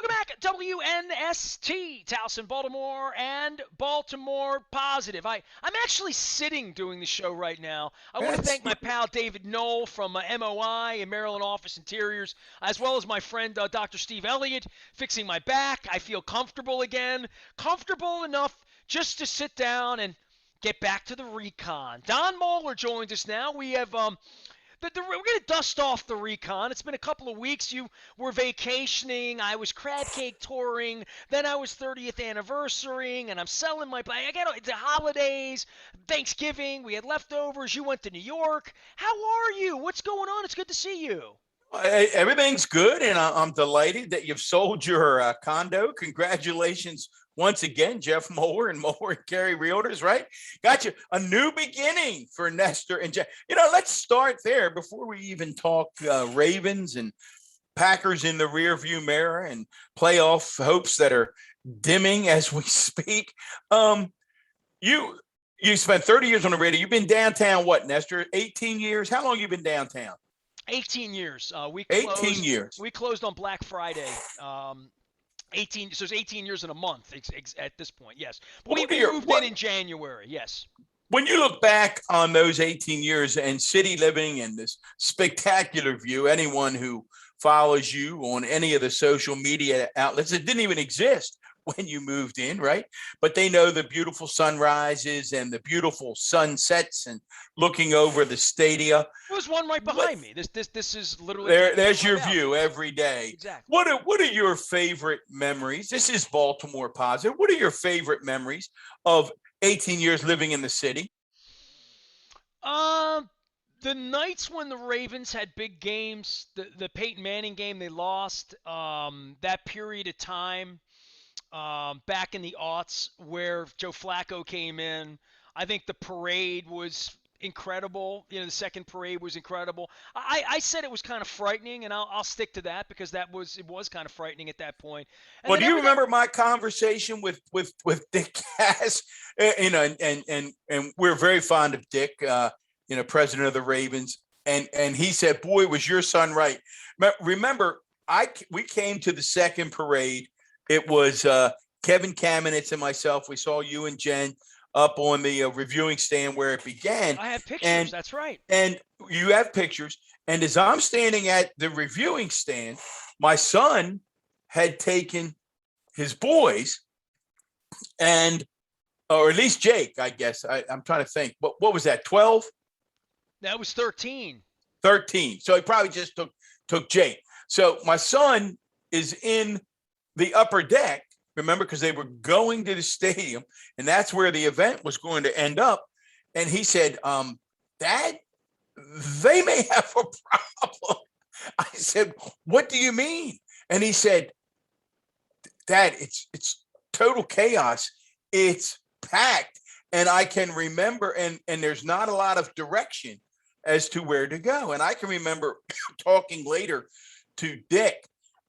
Welcome back, WNST, Towson, Baltimore, and Baltimore Positive. I'm actually sitting doing the show right now. I want to That's thank my pal David Knoll from MOI and Maryland Office Interiors, as well as my friend Dr. Steve Elliott, fixing my back. I feel comfortable again, comfortable enough just to sit down and get back to the Recon. Don Mohler joins us now. We have we're going to dust off the Recon. It's been a couple of weeks. You were vacationing. I was crab cake touring. Then I was 30th anniversarying, and I'm selling my. I got the holidays, Thanksgiving. We had leftovers. You went to New York. How are you? What's going on? It's good to see you. everything's good, and I'm delighted that you've sold your condo. Congratulations once again, Jeff Mohler and Mohler and Carey Realtors. Right, got you a new beginning for Nestor and Jeff. Let's start there before we even talk Ravens and Packers in the rearview mirror and playoff hopes that are dimming as we speak. You you spent 30 years on the radio. You've been downtown, what, Nestor? 18 years? How long you been downtown? 18 years. 18 years. We closed on Black Friday. 18. So it's 18 years in a month at this point. Yes. But we moved in January. Yes. When you look back on those 18 years and city living and this spectacular view, anyone who follows you on any of the social media outlets, it didn't even exist when you moved in, right? But they know the beautiful sunrises and the beautiful sunsets and looking over the stadia. There's one right behind me. This is literally there's your view every day. Exactly. What are your favorite memories? This is Baltimore Positive. What are your favorite memories of 18 years living in the city? The nights when the Ravens had big games, the Peyton Manning game they lost, that period of time, back in the aughts where Joe Flacco came in. I think the parade was incredible. The second parade was incredible. I said it was kind of frightening, and I'll stick to that because it was kind of frightening at that point. And well, do you remember my conversation with Dick Cass? And we're very fond of Dick, president of the Ravens, and he said, "Boy, was your son right." Remember, we came to the second parade. It was Kevin Kamenetz and myself. We saw you and Jen up on the reviewing stand where it began. I have pictures. That's right. And you have pictures. And as I'm standing at the reviewing stand, my son had taken his boys or at least Jake, I guess. I'm trying to think. What was that, 12? That was 13. 13. So he probably just took Jake. So my son is in the upper deck, remember, because they were going to the stadium, and that's where the event was going to end up. And he said, Dad, they may have a problem. I said, what do you mean? And he said, Dad, it's total chaos. It's packed. And I can remember, and there's not a lot of direction as to where to go. And I can remember talking later to Dick.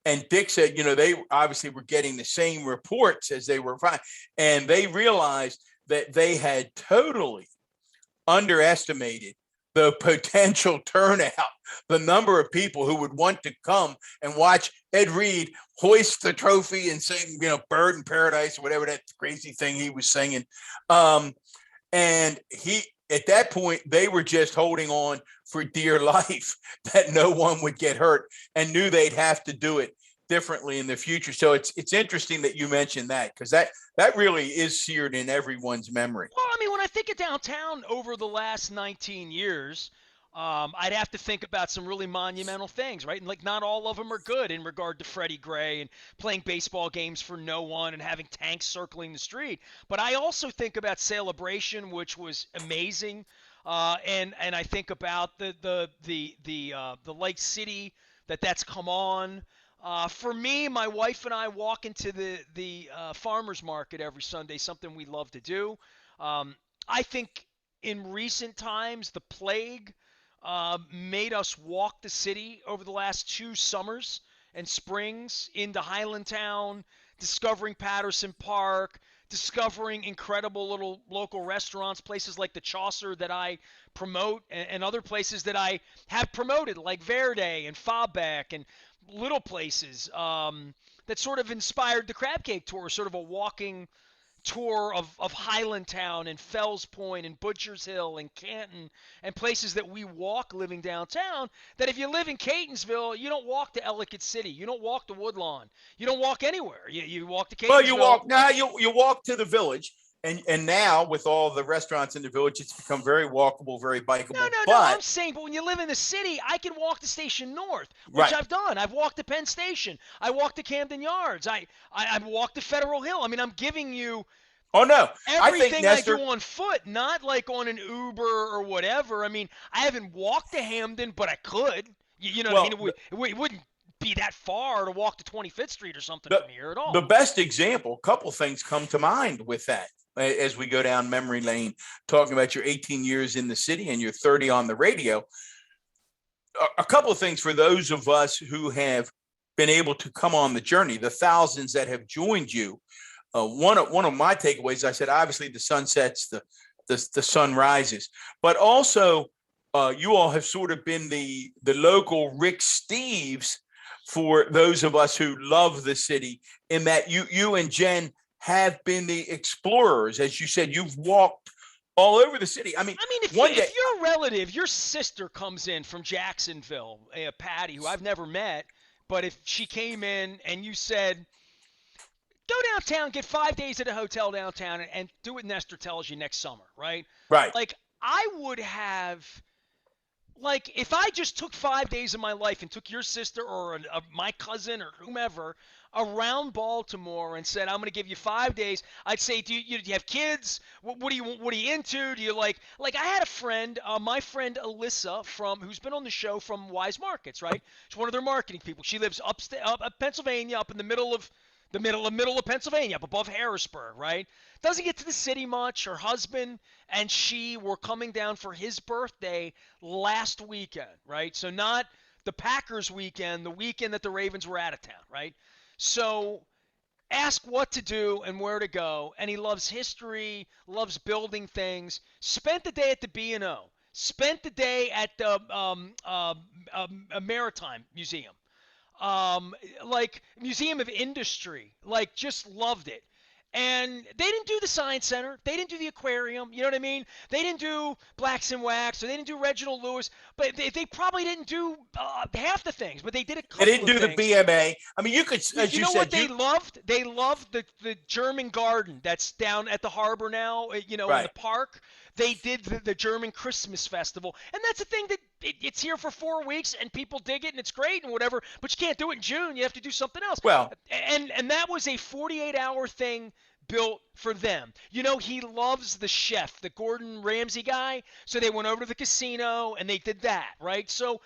And Dick said, they obviously were getting the same reports as they were fine. And they realized that they had totally underestimated the potential turnout, the number of people who would want to come and watch Ed Reed hoist the trophy and sing, Bird in Paradise or whatever that crazy thing he was singing. And at that point, they were just holding on for dear life that no one would get hurt and knew they'd have to do it differently in the future. So it's interesting that you mentioned that because that really is seared in everyone's memory. Well, I mean, when I think of downtown over the last 19 years, I'd have to think about some really monumental things, right? And not all of them are good in regard to Freddie Gray and playing baseball games for no one and having tanks circling the street. But I also think about Celebration, which was amazing, and I think about the Lake City that's come on. For me, my wife and I walk into the farmers market every Sunday, something we love to do. I think in recent times, the plague made us walk the city over the last 2 summers and springs into Highlandtown, discovering Patterson Park, discovering incredible little local restaurants, places like the Chaucer that I promote, and other places that I have promoted, like Verde and Fabek, and little places that sort of inspired the Crab Cake Tour, sort of a walking tour of Highlandtown and Fells Point and Butchers Hill and Canton and places that we walk living downtown, that if you live in Catonsville, you don't walk to Ellicott City. You don't walk to Woodlawn. You don't walk anywhere. You walk to Well, Catonsville. you walk to the village, and now with all the restaurants in the village, it's become very walkable, very bikeable. No. I'm saying, but when you live in the city, I can walk to Station North, which Right. I've done. I've walked to Penn Station. I walked to Camden Yards. I've walked to Federal Hill. I mean, I'm giving you Oh no, I think everything I Nestor. do on foot, not like on an Uber or whatever. I mean, I haven't walked to Hamden, but I could. You know what I Well, mean? It wouldn't be that far to walk to 25th Street or something the from here at all. the best example, a couple things come to mind with that as we go down memory lane, talking about your 18 years in the city and your 30 on the radio. A couple of things for those of us who have been able to come on the journey, the thousands that have joined you. One of my takeaways, I said, obviously the sun sets, the sun rises, but also you all have sort of been the local Rick Steves for those of us who love the city, in that you and Jen have been the explorers. As you said, you've walked all over the city. I mean, if your relative, your sister comes in from Jacksonville, Patty, who I've never met, but if she came in and you said, go downtown, get 5 days at a hotel downtown, and do what Nestor tells you next summer, right? right. Like, I would have, like, if I just took 5 days of my life and took your sister or my cousin or whomever around Baltimore and said, I'm going to give you 5 days, I'd say, do you have kids? What are you into? Do you like I had a friend, my friend Alyssa, who's been on the show, from Wise Markets, right? She's one of their marketing people. She lives up Pennsylvania, up in the middle of Pennsylvania, up above Harrisburg, right? Doesn't get to the city much. Her husband and she were coming down for his birthday last weekend, right? So not the Packers weekend, the weekend that the Ravens were out of town, right? So ask what to do and where to go. And he loves history, loves building things. Spent the day at the B&O. Spent the day at the Maritime Museum. Like Museum of Industry, like just loved it. And they didn't do the Science Center. They didn't do the aquarium. You know what I mean? They didn't do Blacks and Wax, or they didn't do Reginald Lewis. But they probably didn't do half the things. But they did a couple. They didn't do of the things. BMA. I mean, you could, as You you know said, what they loved? They loved the German garden that's down at the harbor now. You know, in right. the park. They did the German Christmas festival, and that's a thing that it's here for 4 weeks, and people dig it, and it's great and whatever. But you can't do it in June. You have to do something else. Well, and that was a 48-hour thing built for them. You know, he loves the chef, the Gordon Ramsay guy. So they went over to the casino and they did that, right? So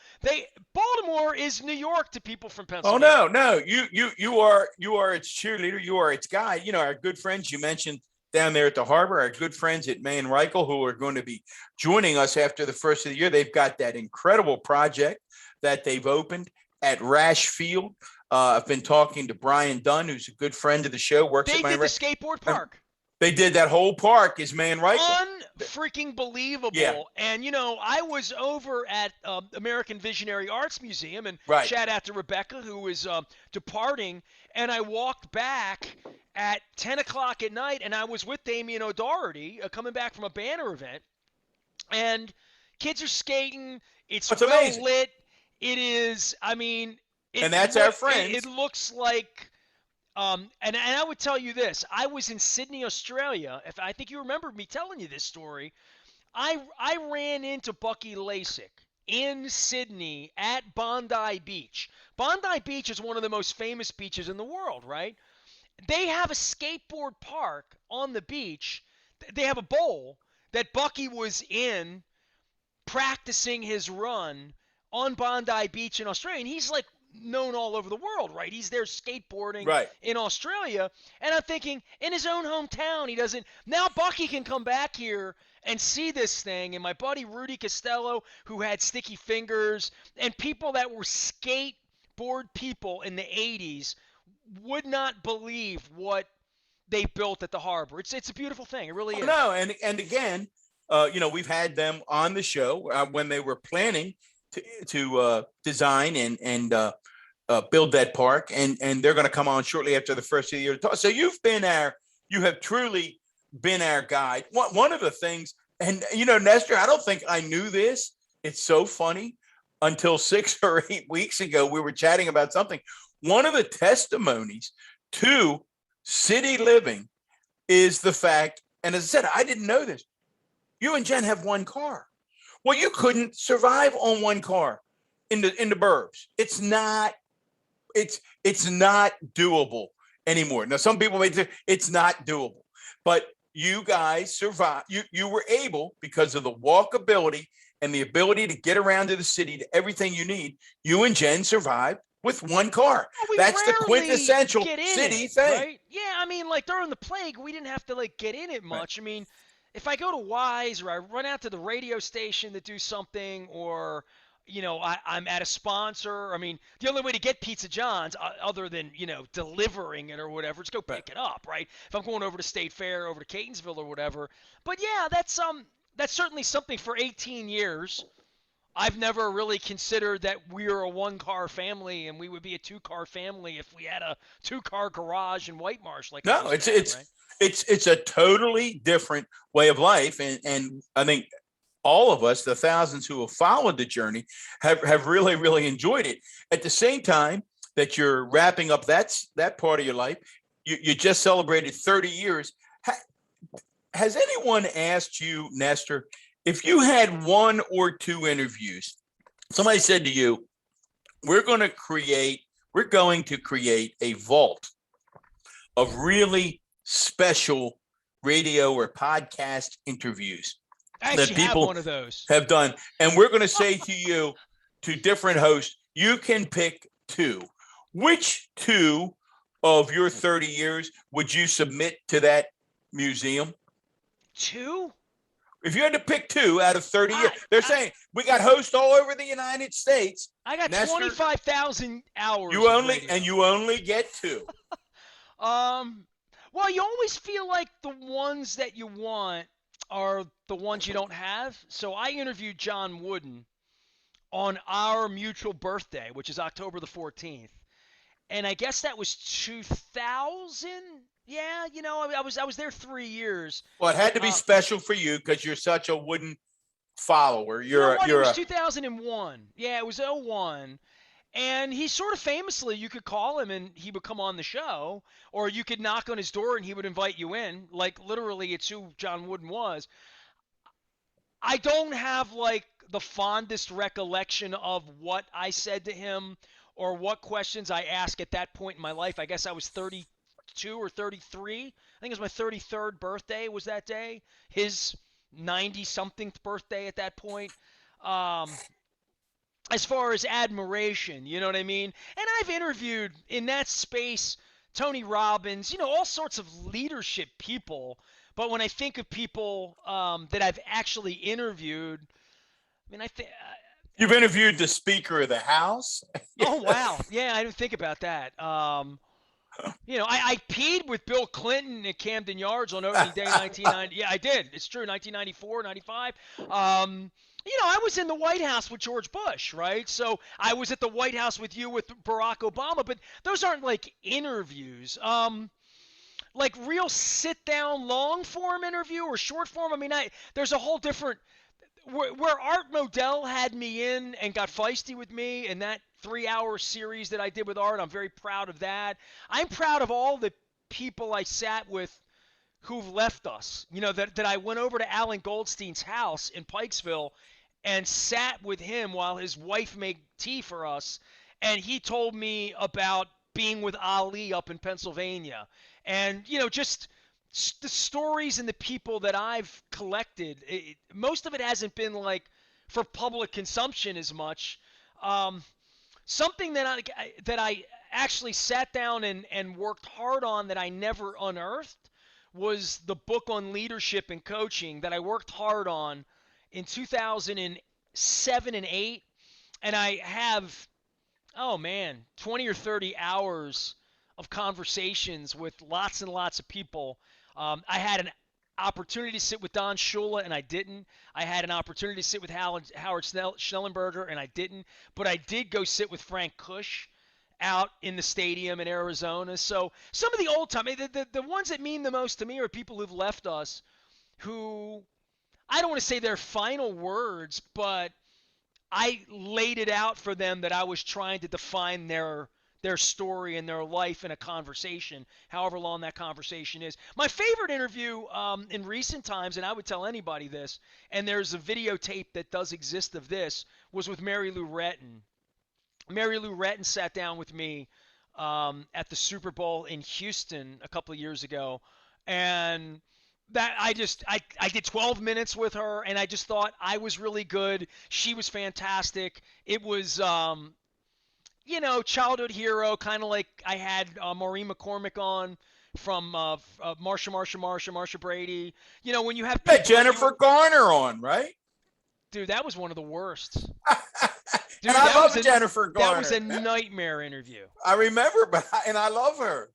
Baltimore is New York to people from Pennsylvania. oh no, you are its cheerleader. You are its guy. You know, our good friends you mentioned down there at the harbor, our good friends at May and Reichel, who are going to be joining us after the first of the year. They've got that incredible project that they've opened at Rash Field. I've been talking to Brian Dunn, who's a good friend of the show. They did the skateboard park. They did that whole park is Man Reichel. Unfreaking believable. Yeah. And, you know, I was over at American Visionary Arts Museum, and right. shout out to Rebecca, who is departing, and I walked back at 10 o'clock at night, and I was with Damien O'Doherty coming back from a banner event, and kids are skating. It's well amazing. Lit. It is, I mean. And that's our friends. It looks like, and I would tell you this. I was in Sydney, Australia. I think you remember me telling you this story. I ran into Bucky Lasik in Sydney at Bondi Beach. Bondi Beach is one of the most famous beaches in the world, right? They have a skateboard park on the beach. They have a bowl that Bucky was in practicing his run on Bondi Beach in Australia. And he's like, known all over the world, right? He's there skateboarding in Australia. And I'm thinking, in his own hometown, he doesn't. Now Bucky can come back here and see this thing. And my buddy Rudy Costello, who had sticky fingers, and people that were skateboard people in the 80s would not believe what they built at the harbor. It's a beautiful thing. It really is. No, and again, you know, we've had them on the show when they were planning to design and build that park, and they're going to come on shortly after the first of the year to talk. So you have truly been our guide. One of the things, and Nestor, I don't think I knew this. It's so funny. Until 6 or 8 weeks ago, we were chatting about something. One of the testimonies to city living is the fact, and as I said, I didn't know this. You and Jen have one car. Well, you couldn't survive on one car in the burbs. It's not doable anymore. Now, some people may say it's not doable, but you guys survived. You were able, because of the walkability and the ability to get around to the city, to everything you need. You and Jen survived with one car. Well, That's the quintessential city thing. Right? Yeah, I mean, like during the plague, we didn't have to like get in it much. Right. I mean, if I go to Wise or I run out to the radio station to do something, or I'm at a sponsor. I mean, the only way to get Pizza John's, other than delivering it or whatever, is go pick it up, right? If I'm going over to State Fair, over to Catonsville or whatever. But yeah, that's certainly something. For 18 years, I've never really considered that we're a one-car family and we would be a two-car family if we had a two-car garage in White Marsh. Like no, it's a totally different way of life, and I think all of us, the thousands who have followed the journey, have really, really enjoyed it. At the same time that you're wrapping up that part of your life, you just celebrated 30 years. Has anyone asked you, Nestor, if you had one or two interviews, somebody said to you, we're going to create a vault of really special radio or podcast interviews that people one of those have done. And we're going to say to you, to different hosts, you can pick two. Which two of your 30 years would you submit to that museum? Two? If you had to pick two out of 30 years, they're saying we got hosts all over the United States. I got 25,000 hours. You only get two. Well, you always feel like the ones that you want are the ones you don't have. So I interviewed John Wooden on our mutual birthday, which is October the 14th. And I guess that was 2000. Yeah, I was there 3 years. Well, it had to be special for you because you're such a Wooden follower. It was 2001. Yeah, it was 01. And he sort of famously, you could call him and he would come on the show, or you could knock on his door and he would invite you in. Like, literally, it's who John Wooden was. I don't have, like, the fondest recollection of what I said to him or what questions I asked at that point in my life. I guess I was 32 or 33. I think it was my 33rd birthday was that day. His 90-something birthday at that point. As far as admiration, you know what I mean? And I've interviewed in that space Tony Robbins, all sorts of leadership people. But when I think of people that I've actually interviewed, I mean, I think you've interviewed the Speaker of the House. Oh wow, yeah, I didn't think about that. I peed with Bill Clinton at Camden Yards on opening day 1990. Yeah, I did. It's true, 1994, 95. I was in the White House with George Bush, right? So I was at the White House with you with Barack Obama, but those aren't like interviews. Like real sit-down, long-form interview or short-form. I mean, there's a whole different where Art Modell had me in and got feisty with me in that 3-hour series that I did with Art. I'm very proud of that. I'm proud of all the people I sat with who've left us. That I went over to Alan Goldstein's house in Pikesville and sat with him while his wife made tea for us. And he told me about being with Ali up in Pennsylvania. And, just the stories and the people that I've collected, most of it hasn't been like for public consumption as much. Something that I actually sat down and worked hard on that I never unearthed was the book on leadership and coaching that I worked hard on in 2007 and 8. And I have, 20 or 30 hours of conversations with lots and lots of people. I had an opportunity to sit with Don Shula, and I didn't. I had an opportunity to sit with Howard Schnellenberger, and I didn't. But I did go sit with Frank Kush out in the stadium in Arizona. So some of the old time, the ones that mean the most to me are people who've left us who, I don't want to say their final words, but I laid it out for them that I was trying to define their story and their life in a conversation, however long that conversation is. My favorite interview in recent times, and I would tell anybody this, and there's a videotape that does exist of this, was with Mary Lou Retton. Mary Lou Retton sat down with me at the Super Bowl in Houston a couple of years ago, and that I did 12 minutes with her, and I just thought I was really good. She was fantastic. It was childhood hero, kind of like I had Maureen McCormick on from Marsha Brady. When you have Had Jennifer Garner on, right? dude, that was one of the worst. Dude, and I love Jennifer Garner. That was a nightmare interview. I remember, and I love her.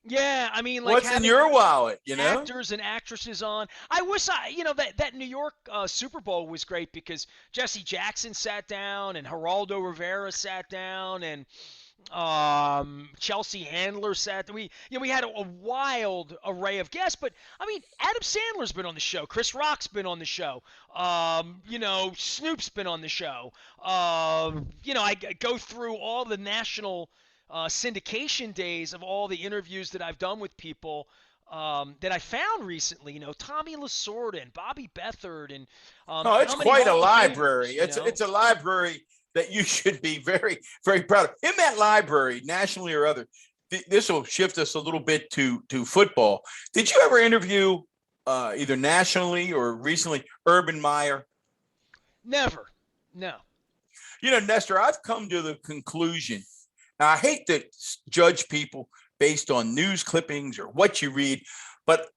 Yeah, I mean, like, what's in your wallet, actors and actresses on. I wish that New York Super Bowl was great because Jesse Jackson sat down and Geraldo Rivera sat down and Chelsea Handler sat. We had a wild array of guests, but I mean, Adam Sandler's been on the show, Chris Rock's been on the show, Snoop's been on the show. I go through all the national syndication days of all the interviews that I've done with people that I found recently. Tommy Lasorda and Bobby Beathard and it's quite a library. It's a library that you should be very, very proud of. In that library, nationally or other, this will shift us a little bit to football. Did you ever interview either nationally or recently Urban Meyer? Never. No. Nestor, I've come to the conclusion. Now, I hate to judge people based on news clippings or what you read, but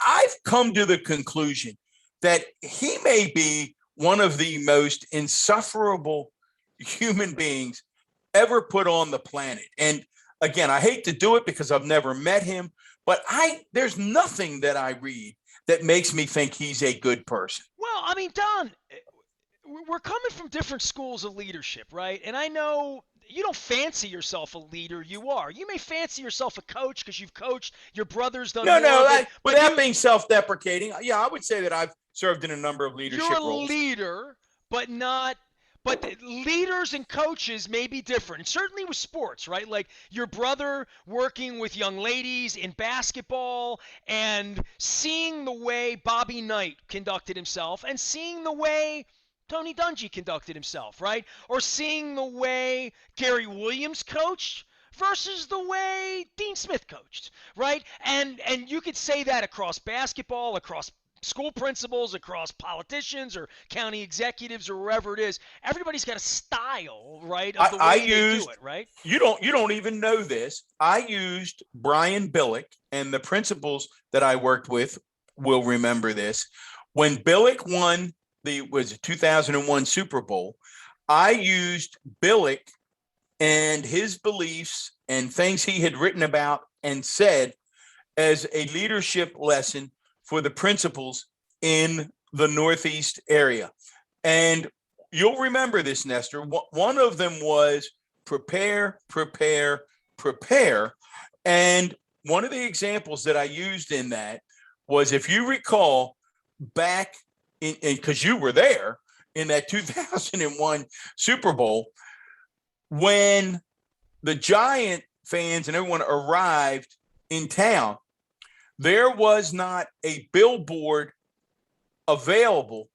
I've come to the conclusion that he may be one of the most insufferable human beings ever put on the planet. And again, I hate to do it because I've never met him, but there's nothing that I read that makes me think he's a good person. Well, I mean, Don, we're coming from different schools of leadership, right? And I know you don't fancy yourself a leader. You are. You may fancy yourself a coach because you've coached. Your brother's done more of it, without being self-deprecating, yeah, I would say that I've served in a number of leadership roles. You're a leader, but not. But leaders and coaches may be different, and certainly with sports, right? Like your brother working with young ladies in basketball and seeing the way Bobby Knight conducted himself and seeing the way Tony Dungy conducted himself, right? Or seeing the way Gary Williams coached versus the way Dean Smith coached, right? And you could say that across basketball, across school principals, across politicians or county executives or wherever it is. Everybody's got a style, right? Of the way they do it, right? You don't even know this. I used Brian Billick, and the principals that I worked with will remember this. When Billick won the 2001 Super Bowl, I used Billick and his beliefs and things he had written about and said as a leadership lesson for the principals in the Northeast area. And you'll remember this, Nestor. One of them was prepare, prepare, prepare. And one of the examples that I used in that was, if you recall, back in, because you were there in that 2001 Super Bowl, when the Giant fans and everyone arrived in town, there was not a billboard available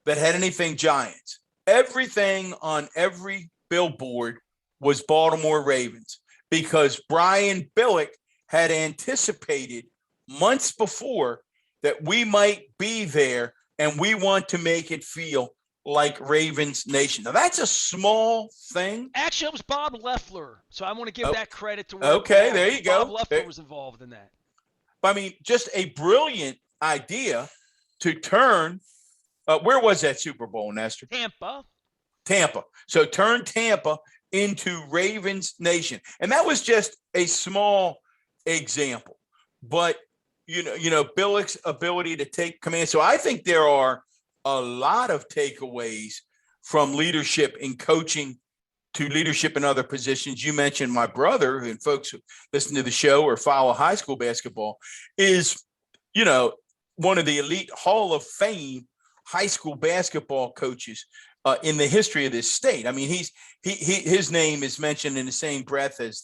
that had anything Giants. Everything on every billboard was Baltimore Ravens, because Brian Billick had anticipated months before that we might be there, and we want to make it feel like Ravens Nation. Now, that's a small thing. Actually, it was Bob Loeffler, so I want to give that credit to there you go. Bob Loeffler was involved in that. I mean, just a brilliant idea to turn. Where was that Super Bowl, Nestor? Tampa. So turn Tampa into Ravens Nation, and that was just a small example. But Billick's ability to take command. So I think there are a lot of takeaways from leadership in coaching to leadership in other positions. You mentioned my brother, and folks who listen to the show or follow high school basketball is, one of the elite Hall of Fame high school basketball coaches in the history of this state. I mean, his name is mentioned in the same breath as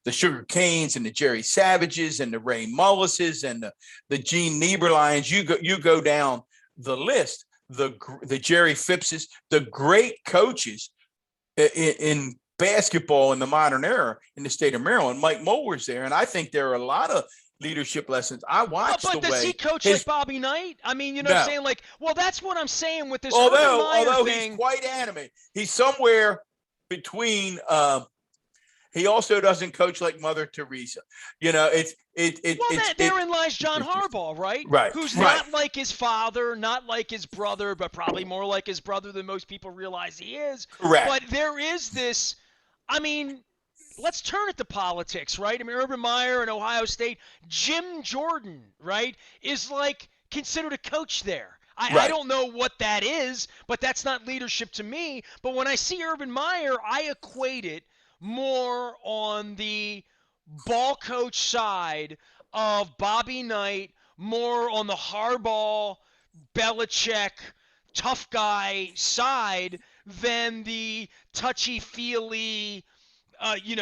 the Sugar Canes and the Jerry Savages and the Ray Mullises and the Gene Nieberlions. You go down the list, the Jerry Phippses, the great coaches in basketball in the modern era in the state of Maryland. Mike Mohler's there, and I think there are a lot of leadership lessons. I watched but does he coach like Bobby Knight? I mean, what I'm saying? Like, well, that's what I'm saying with this Urban Meyer thing. He's quite animated. He's somewhere between. He also doesn't coach like Mother Teresa. Therein lies John Harbaugh, right? Right. Who's not like his father, not like his brother, but probably more like his brother than most people realize he is. Correct. But there is this. I mean, let's turn it to politics, right? I mean, Urban Meyer in Ohio State, Jim Jordan, right, is like considered a coach there. I don't know what that is, but that's not leadership to me. But when I see Urban Meyer, I equate it more on the ball coach side of Bobby Knight, more on the Harbaugh, Belichick, tough guy side than the touchy-feely,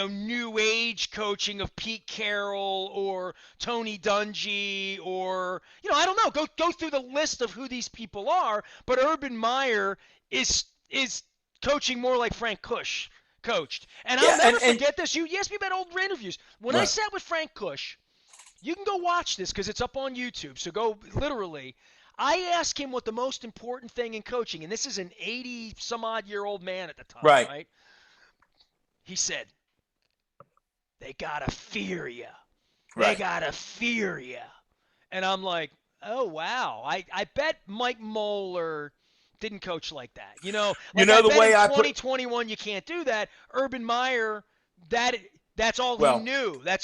new age coaching of Pete Carroll or Tony Dungy or, I don't know. Go through the list of who these people are. But Urban Meyer is coaching more like Frank Kush coached. And I'll never forget this. You asked me about old interviews. When I sat with Frank Kush, you can go watch this because it's up on YouTube. So go literally. I asked him what the most important thing in coaching, and this is an 80-some-odd-year-old man at the time, right? He said, they got to fear you. They got to fear you. And I'm like, oh, wow. I bet Mike Mohler didn't coach like that. The way in 2021 you can't do that. Urban Meyer, that's all he knew. That's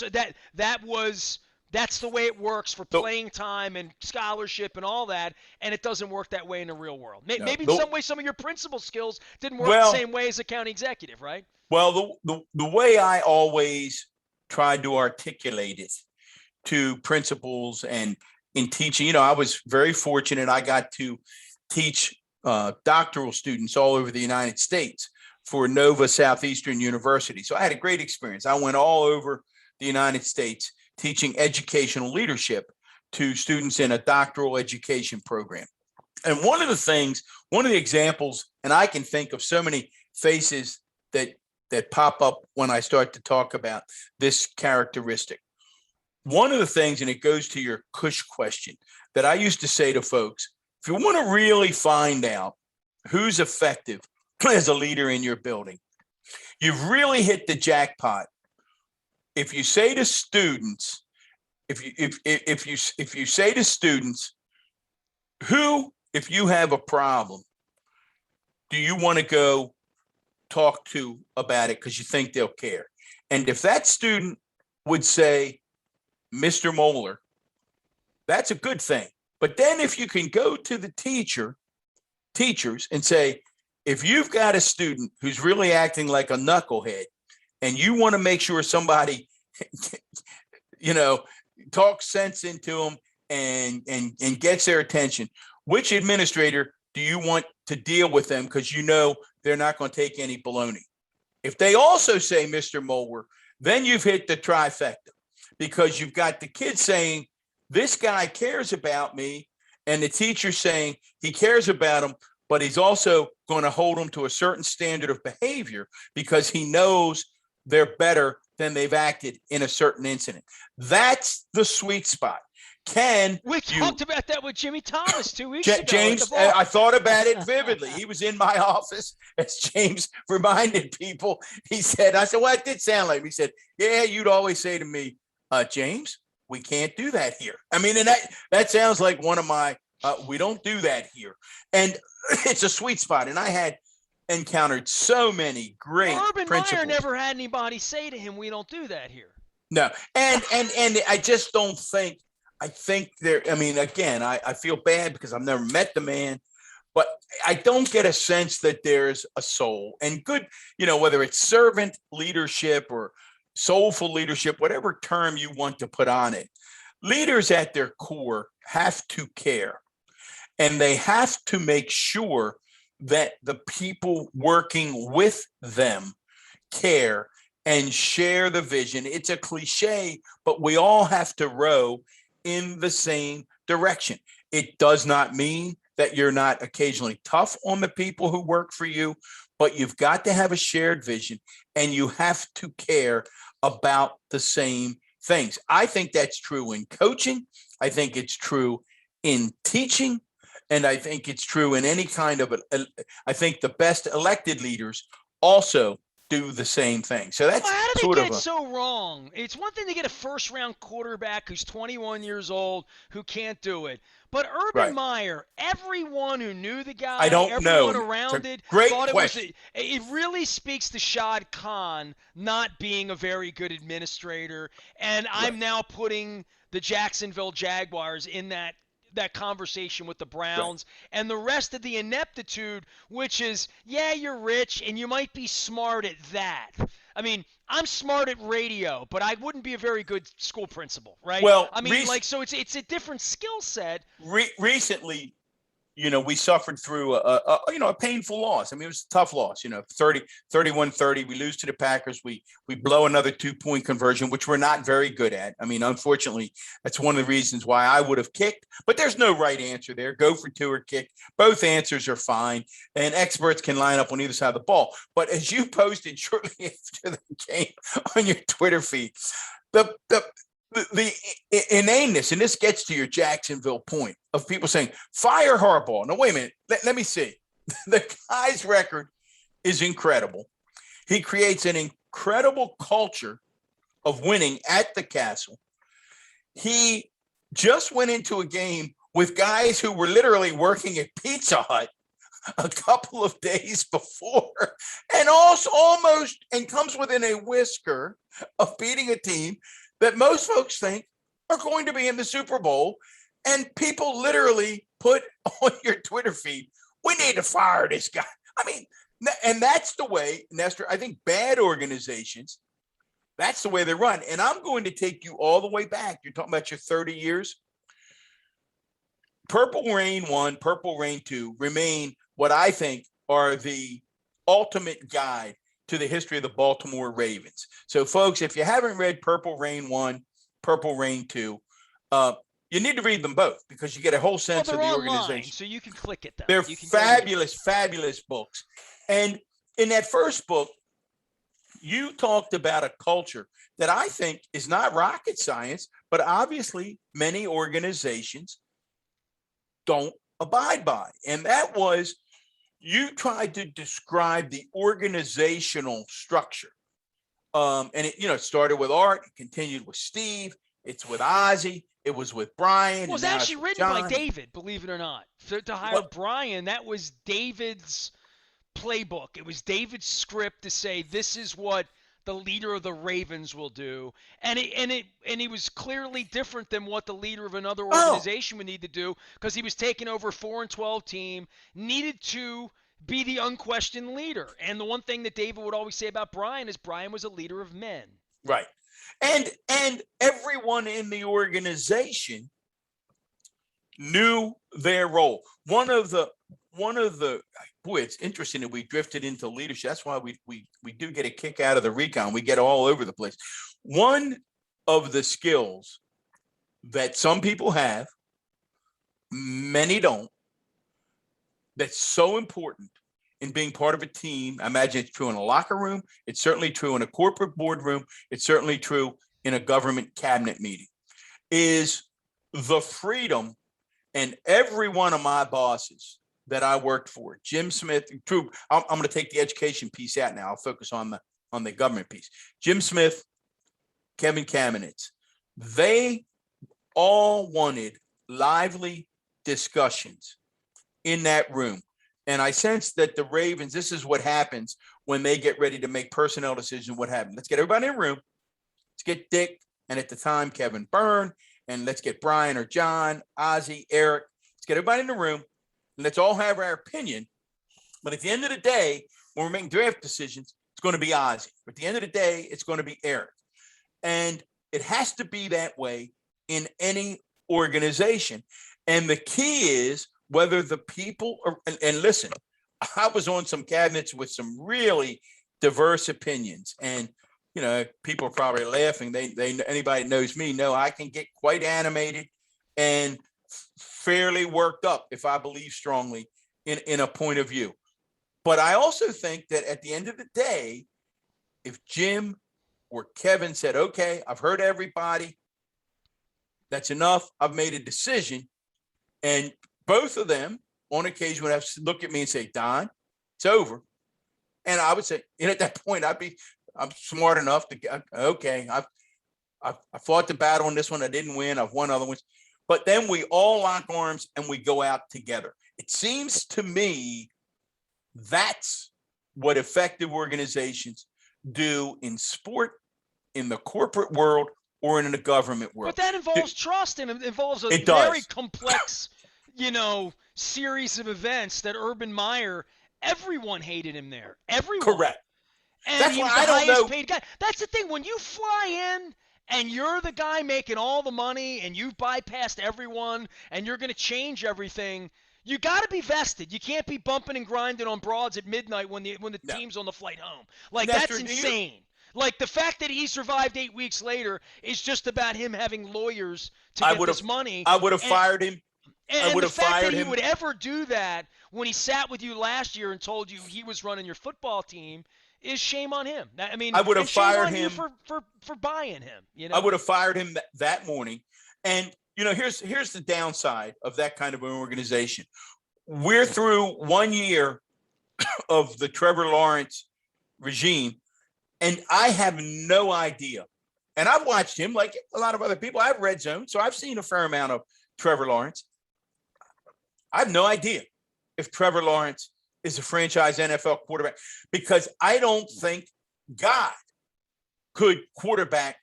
the way it works for playing time and scholarship and all that, and it doesn't work that way in the real world. Maybe in some way some of your principal skills didn't work the same way as a county executive, right? Well, the way I always tried to articulate it to principals and in teaching, I was very fortunate. I got to teach doctoral students all over the United States for Nova Southeastern University. So I had a great experience. I went all over the United States teaching educational leadership to students in a doctoral education program. And one of the examples, and I can think of so many faces that pop up when I start to talk about this characteristic. One of the things, and it goes to your Kush question, that I used to say to folks, if you want to really find out who's effective as a leader in your building, you've really hit the jackpot. If you say to students, if you say to students, who, if you have a problem, do you want to go talk to about it because you think they'll care? And if that student would say, Mr. Mohler, that's a good thing. But then if you can go to the teachers and say, if you've got a student who's really acting like a knucklehead and you want to make sure somebody, talks sense into them and gets their attention, which administrator do you want to deal with them? Because they're not going to take any baloney. If they also say, Mr. Mohler, then you've hit the trifecta, because you've got the kid saying, this guy cares about me, and the teacher saying he cares about him, but he's also going to hold them to a certain standard of behavior because he knows they're better than they've acted in a certain incident. That's the sweet spot. We talked about that with Jimmy Thomas 2 weeks ago. James, I thought about it vividly. He was in my office, as James reminded people. I said, well, it did sound like him. He said, yeah, you'd always say to me, James, we can't do that here. I mean, and that sounds like one of my, we don't do that here. And it's a sweet spot. And I had encountered so many great Urban principals. Meyer never had anybody say to him, we don't do that here. No. And I just don't think, again, I feel bad because I've never met the man, but I don't get a sense that there's a soul and good, whether it's servant leadership or soulful leadership, whatever term you want to put on it. Leaders at their core have to care, and they have to make sure that the people working with them care and share the vision. It's a cliche, but we all have to row in the same direction. It does not mean that you're not occasionally tough on the people who work for you, but you've got to have a shared vision and you have to care about the same things. I think that's true in coaching. I think it's true in teaching. And I think it's true in any kind of, I think the best elected leaders also do the same thing. So that's how do sort they of get it so wrong? It's one thing to get a first-round quarterback who's 21 years old who can't do it. But Urban right. Meyer, everyone who knew the guy, I don't everyone know. around it, Great thought question. it really speaks to Shad Khan not being a very good administrator. And I'm Right. now putting the Jacksonville Jaguars in that conversation with the Right. Browns and the rest of the ineptitude, which is, yeah, you're rich and you might be smart at that. I mean, I'm smart at radio, but I wouldn't be a very good school principal, right? Well, I mean, like, so it's a different skill set. recently, we suffered through a painful loss. I mean, it was a tough loss, 31-30. We lose to the Packers. We blow another 2-point conversion, which we're not very good at. I mean, unfortunately, that's one of the reasons why I would have kicked, but there's no right answer there. Go for two or kick. Both answers are fine, and experts can line up on either side of the ball. But as you posted shortly after the game on your Twitter feed, the inaneness, and this gets to your Jacksonville point of people saying, fire Harbaugh. Now, wait a minute. Let me see. The guy's record is incredible. He creates an incredible culture of winning at the Castle. He just went into a game with guys who were literally working at Pizza Hut a couple of days before, and also almost and comes within a whisker of beating a team that most folks think are going to be in the Super Bowl. And people literally put on your Twitter feed, we need to fire this guy. I mean, and that's the way, Nestor, I think bad organizations, that's the way they run. And I'm going to take you all the way back. You're talking about your 30 years. Purple Rain 1, Purple Rain 2 remain what I think are the ultimate guide to the history of the Baltimore Ravens. So, folks, if you haven't read Purple Rain 1, Purple Rain 2, you need to read them both because you get a whole sense of the organization. So you can click at them. They're you can fabulous, fabulous books. And in that first book, you talked about a culture that I think is not rocket science, but obviously many organizations don't abide by. And that was, you tried to describe the organizational structure. And it started with Art, it continued with Steve, it's with Ozzie, it was with Brian. Well, it was actually written by David, believe it or not. To hire Brian, that was David's playbook. It was David's script to say, this is what the leader of the Ravens will do. And he was clearly different than what the leader of another organization would need to do, because he was taking over a 4-12 team, needed to be the unquestioned leader. And the one thing that David would always say about Brian is Brian was a leader of men. Right. And everyone in the organization knew their role. One of the boy, it's interesting that we drifted into leadership. That's why we do get a kick out of the Recon. We get all over the place. One of the skills that some people have, many don't, that's so important in being part of a team. I imagine it's true in a locker room. It's certainly true in a corporate boardroom. It's certainly true in a government cabinet meeting, is the freedom. And every one of my bosses that I worked for, Jim Smith, true. I'm going to take the education piece out now. I'll focus on the government piece. Jim Smith, Kevin Kamenetz, they all wanted lively discussions in that room. And I sense that the Ravens, this is what happens when they get ready to make personnel decisions. What happens? Let's get everybody in the room. Let's get Dick, and at the time, Kevin Byrne, and let's get Brian or John, Ozzie, Eric. Let's get everybody in the room. let's all have our opinion. But at the end of the day, when we're making draft decisions, it's going to be Ozzy. But at the end of the day, it's going to be Eric. And it has to be that way in any organization. And the key is whether the people are, and listen, I was on some cabinets with some really diverse opinions. And, you know, people are probably laughing. They anybody that knows me know I can get quite animated and fairly worked up if I believe strongly in a point of view. But I also think that at the end of the day, if Jim or Kevin said, okay, I've heard everybody, that's enough, I've made a decision, and both of them on occasion would have to look at me and say, Don, it's over. And I would say, and at that point, I'm smart enough to, okay, I fought the battle on this one. I didn't win. I've won other ones. But then we all lock arms and we go out together. It seems to me that's what effective organizations do in sport, in the corporate world, or in the government world. But that involves trust, and it involves a It very does. complex, series of events that Urban Meyer, everyone hated him there. Everyone. Correct. And That's he why was the I don't highest know. paid guy. That's the thing. When you fly in and you're the guy making all the money and you've bypassed everyone and you're going to change everything, you got to be vested. You can't be bumping and grinding on broads at midnight when the No. team's on the flight home. Like, Nestor, that's insane. Like, the fact that he survived 8 weeks later is just about him having lawyers to get this money. I would have fired him. And the fact that he would ever do that when he sat with you last year and told you he was running your football team is shame on him. I mean, I would have fired him for buying him. I would have fired him that morning. And here's the downside of that kind of an organization. We're through 1 year of the Trevor Lawrence regime, and I have no idea. And I've watched him like a lot of other people. I've Red Zone, so I've seen a fair amount of Trevor Lawrence. I have no idea if Trevor Lawrence is a franchise NFL quarterback, because I don't think God could quarterback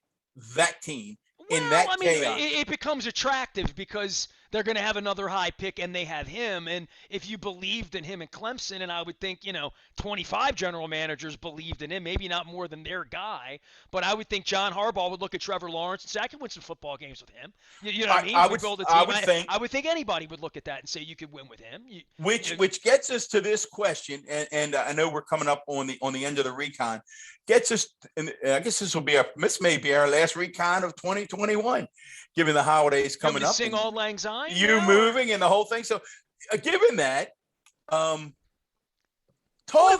that team in that chaos. It becomes attractive because they're going to have another high pick and they have him. And if you believed in him in Clemson, and I would think, 25 general managers believed in him, maybe not more than their guy, but I would think John Harbaugh would look at Trevor Lawrence and say, I can win some football games with him. You know what I mean? I would think anybody would look at that and say you could win with him. Which gets us to this question, and I know we're coming up on the end of the recon. Gets us, and I guess this may be our last recon of 2021, given the holidays coming up. Sing Auld Lang Syne. You moving and the whole thing. So, given that, talk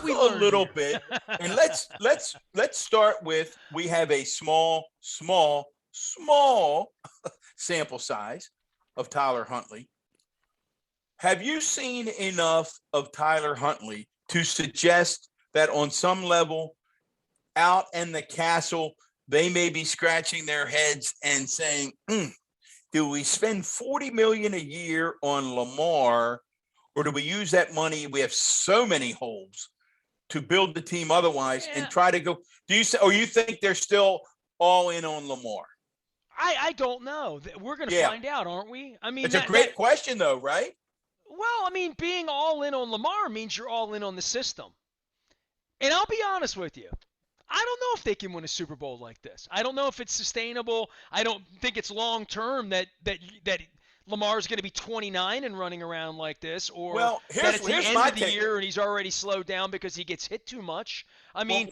a little bit, and let's start with, we have a small sample size of Tyler Huntley. Have you seen enough of Tyler Huntley to suggest that on some level out in the castle, they may be scratching their heads and saying, do we spend $40 million a year on Lamar, or do we use that money? We have so many holes to build the team otherwise and try to go. Do you say, or you think they're still all in on Lamar? I don't know. We're going to find out, aren't we? I mean, it's a great question, though, right? Well, I mean, being all in on Lamar means you're all in on the system. And I'll be honest with you. I don't know if they can win a Super Bowl like this. I don't know if it's sustainable. I don't think it's long term that Lamar's going to be 29 and running around like this, or that it's the end of the year and he's already slowed down because he gets hit too much. I mean,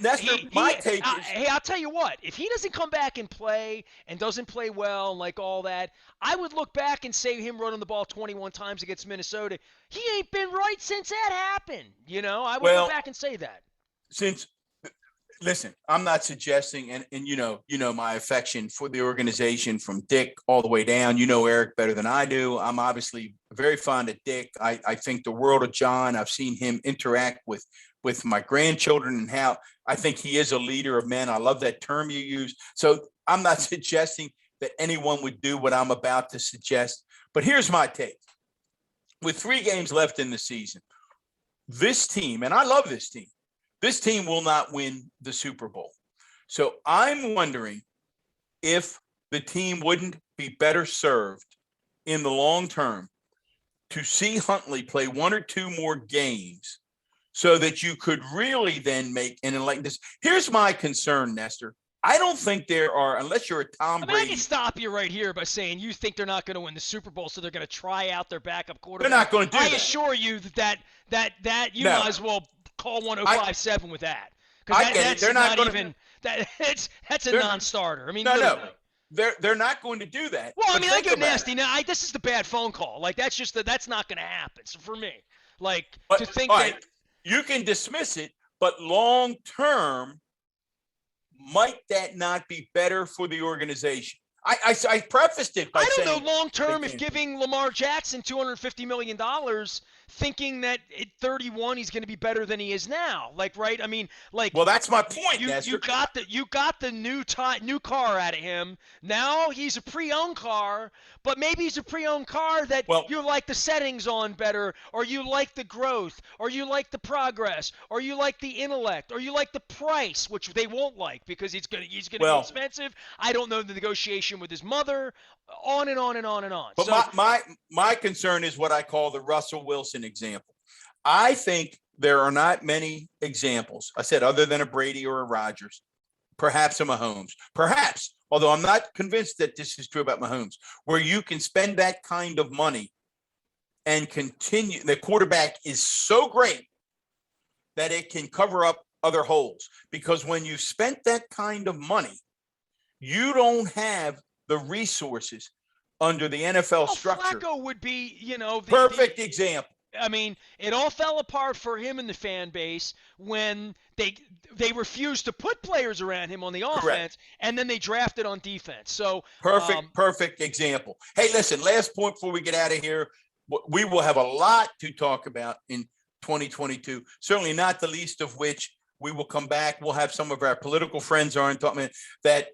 my take is, hey, I'll tell you what, if he doesn't come back and play and doesn't play well and like all that, I would look back and say him running the ball 21 times against Minnesota, he ain't been right since that happened. I would go back and say that. Listen, I'm not suggesting, and you know my affection for the organization from Dick all the way down. You know Eric better than I do. I'm obviously very fond of Dick. I think the world of John. I've seen him interact with my grandchildren and how I think he is a leader of men. I love that term you use. So I'm not suggesting that anyone would do what I'm about to suggest. But here's my take. With 3 games left in the season, this team, and I love this team will not win the Super Bowl. So I'm wondering if the team wouldn't be better served in the long term to see Huntley play one or two more games so that you could really then make an enlightened decision. Here's my concern, Nestor. I don't think there are, unless you're a Tom I mean, I Brady. can stop you right here by saying you think they're not going to win the Super Bowl, so they're going to try out their backup quarterback. They're not going to do I that. assure you that you No. might as well call 105.7 with that. I get it. They're not going even that's a They're- non-starter. I mean, No, literally. they're not going to do that. Well, I But mean, I think go about nasty. it. Now, this is the bad phone call. Like, that's not going to happen. So for me, like, But, to think all that right, you can dismiss it, but long term, might that not be better for the organization? I prefaced it by I don't saying know long term they if can't. giving Lamar Jackson $250 million, thinking that at 31 he's going to be better than he is now. Like, right? I mean, like, Well, that's my point, you Nestor. got the new car out of him. Now he's a pre-owned car, but maybe he's a pre-owned car that Well- you like the settings on better, or you like the growth, or you like the progress, or you like the intellect, or you like the price, which they won't like because he's gonna Well- be expensive. I don't know the negotiation with his mother. On and on and on and on. But So, my concern is what I call the Russell Wilson example. I think there are not many examples. I said other than a Brady or a Rodgers, perhaps a Mahomes, perhaps. Although I'm not convinced that this is true about Mahomes, where you can spend that kind of money and continue. The quarterback is so great that it can cover up other holes. Because when you spent that kind of money, you don't have the resources under the NFL structure. Flacco would be, Perfect example. I mean, it all fell apart for him and the fan base when they refused to put players around him on the offense, Correct. and then they drafted on defense. So Perfect example. Hey, listen, last point before we get out of here. We will have a lot to talk about in 2022, certainly not the least of which we will come back. We'll have some of our political friends on talking that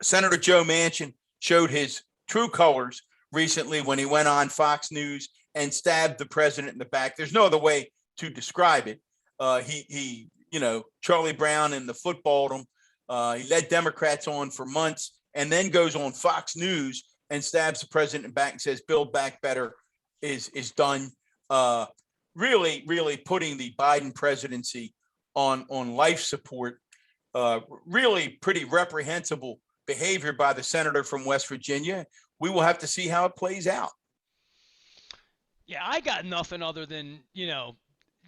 Senator Joe Manchin showed his true colors recently when he went on Fox News and stabbed the president in the back. There's no other way to describe it. He Charlie Brown and the footballed him. He led Democrats on for months and then goes on Fox News and stabs the president in the back and says, Build Back Better is done. Really putting the Biden presidency on life support. Really pretty reprehensible behavior by the senator from West Virginia. We will have to see how it plays out. yeah, I got nothing other than,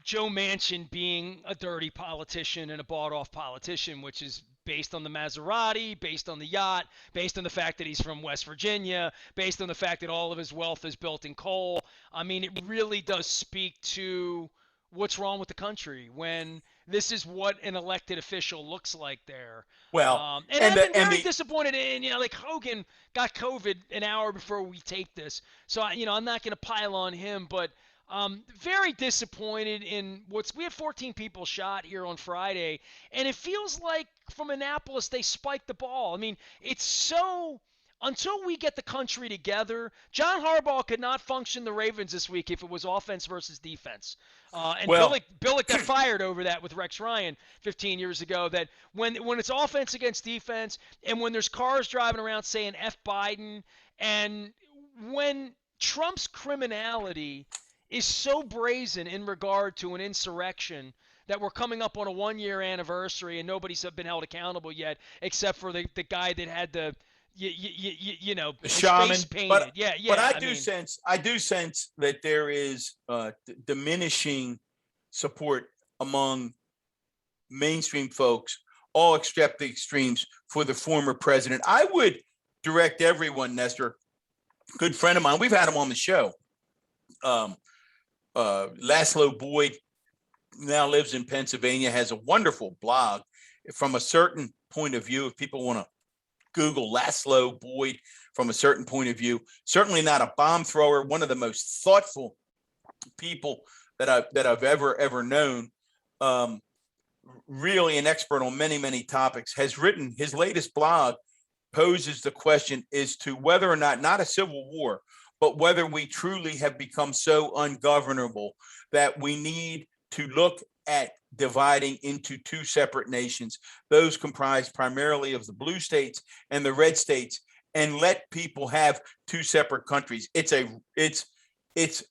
Joe Manchin being a dirty politician and a bought-off politician, which is based on the Maserati, based on the yacht, based on the fact that he's from West Virginia, based on the fact that all of his wealth is built in coal. I mean, it really does speak to what's wrong with the country when this is what an elected official looks like there. Well, and I've been very disappointed in, like Hogan got COVID an hour before we taped this. So, I'm not going to pile on him, but very disappointed in we had 14 people shot here on Friday, and it feels like from Annapolis they spiked the ball. I mean, it's so until we get the country together. John Harbaugh could not function the Ravens this week if it was offense versus defense. Billick got fired over that with Rex Ryan 15 years ago. That when it's offense against defense, and when there's cars driving around saying F Biden, and when Trump's criminality is so brazen in regard to an insurrection that we're coming up on a 1-year anniversary and nobody's been held accountable yet, except for the guy that had the the his shaman face painted. But I do sense that there is diminishing support among mainstream folks, all except the extremes, for the former president. I would direct everyone, Nestor, good friend of mine. We've had him on the show. Laszlo Boyd now lives in Pennsylvania, has a wonderful blog from a certain point of view. If people want to Google Laszlo Boyd from a certain point of view, certainly not a bomb thrower, one of the most thoughtful people that I've ever known. Really an expert on many topics, has written his latest blog, poses the question as to whether or not a civil war, but whether we truly have become so ungovernable that we need to look at dividing into two separate nations, those comprised primarily of the blue states and the red states, and let people have two separate countries. It's it's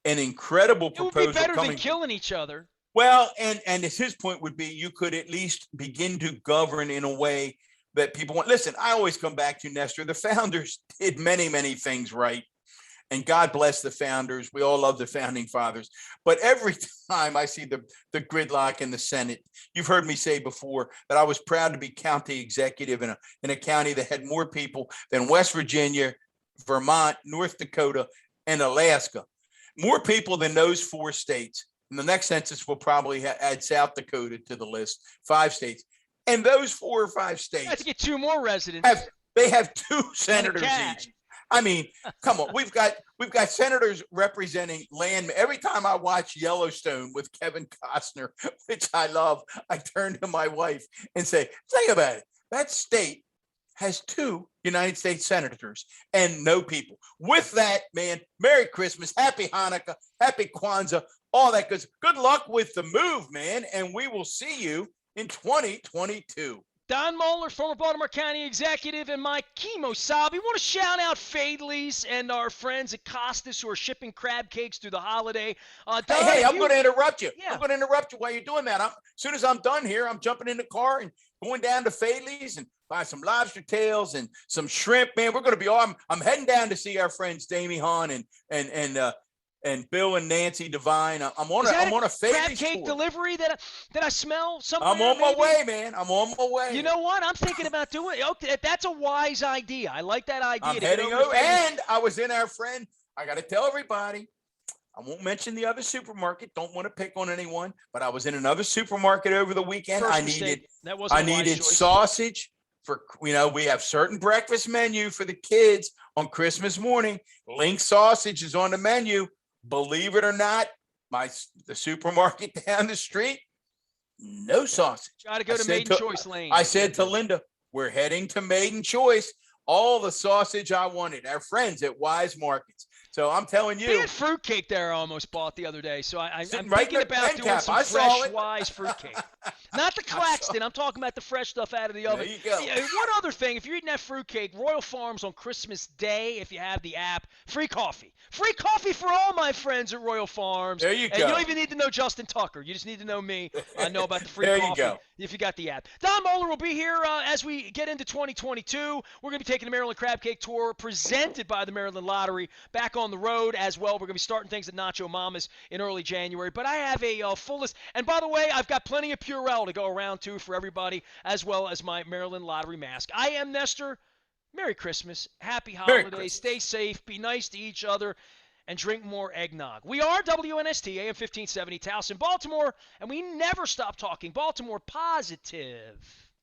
an incredible It would be proposal better than coming. killing each other. Well, and his point would be you could at least begin to govern in a way that people want. Listen, I always come back to Nestor. The founders did many, many things right. And God bless the founders. We all love the founding fathers. But every time I see the gridlock in the Senate, you've heard me say before that I was proud to be county executive in a county that had more people than West Virginia, Vermont, North Dakota, and Alaska. More people than those 4 states. In the next census, we'll probably add South Dakota to the list, 5 states. And those 4 or 5 states have to get 2 more residents. They have 2 senators each. I mean, come on. We've got senators representing land. Every time I watch Yellowstone with Kevin Costner, which I love, I turn to my wife and say, think about it. That state has 2 United States senators and no people. With that, man, Merry Christmas, Happy Hanukkah, Happy Kwanzaa, all that good. Good luck with the move, man. And we will see you in 2022. Don Mohler, former Baltimore County executive, and Mike Kimosabe. We want to shout out Fadley's and our friends at Costas who are shipping crab cakes through the holiday. Don, hey, I'm going to interrupt you. Yeah. I'm going to interrupt you while you're doing that. As soon as I'm done here, I'm jumping in the car and going down to Fadley's and buy some lobster tails and some shrimp. Man, we're going to be all. I'm heading down to see our friends Damie Hahn and Bill and Nancy Devine. I'm on a Fadley's crab cake tour. Delivery that I smell somewhere. I'm on my way, man. I'm on my way. You know what? I'm thinking about doing it. Okay, that's a wise idea. I like that idea. I'm heading over, and I was in our friend. I got to tell everybody. I won't mention the other supermarket. Don't want to pick on anyone, but I was in another supermarket over the weekend. I needed sausage for, we have certain breakfast menu for the kids on Christmas morning. Link sausage is on the menu. Believe it or not, the supermarket down the street, no sausage. Got to go to Maiden Choice Lane. I said to Linda, we're heading to Maiden Choice. All the sausage I wanted. Our friends at Wise Markets. So I'm telling you. They had fruitcake there I almost bought the other day. So I'm thinking about doing some fresh Wise fruitcake. Not the Claxton. I'm talking about the fresh stuff out of the oven. There you go. Yeah, one other thing. If you're eating that fruitcake, Royal Farms on Christmas Day, if you have the app, free coffee. Free coffee for all my friends at Royal Farms. There you go. And you don't even need to know Justin Tucker. You just need to know me. I know about the free there coffee. You go. If you got the app. Don Mohler will be here as we get into 2022. We're going to be taking the Maryland Crab Cake Tour presented by the Maryland Lottery back on the road as well. We're going to be starting things at Nacho Mama's in early January. But I have a full list. And by the way, I've got plenty of Purell to go around too for everybody, as well as my Maryland Lottery mask. I am Nestor. Merry Christmas. Happy holidays. Stay safe. Be nice to each other. And drink more eggnog. We are WNST, AM 1570, Towson, Baltimore, and we never stop talking Baltimore positive.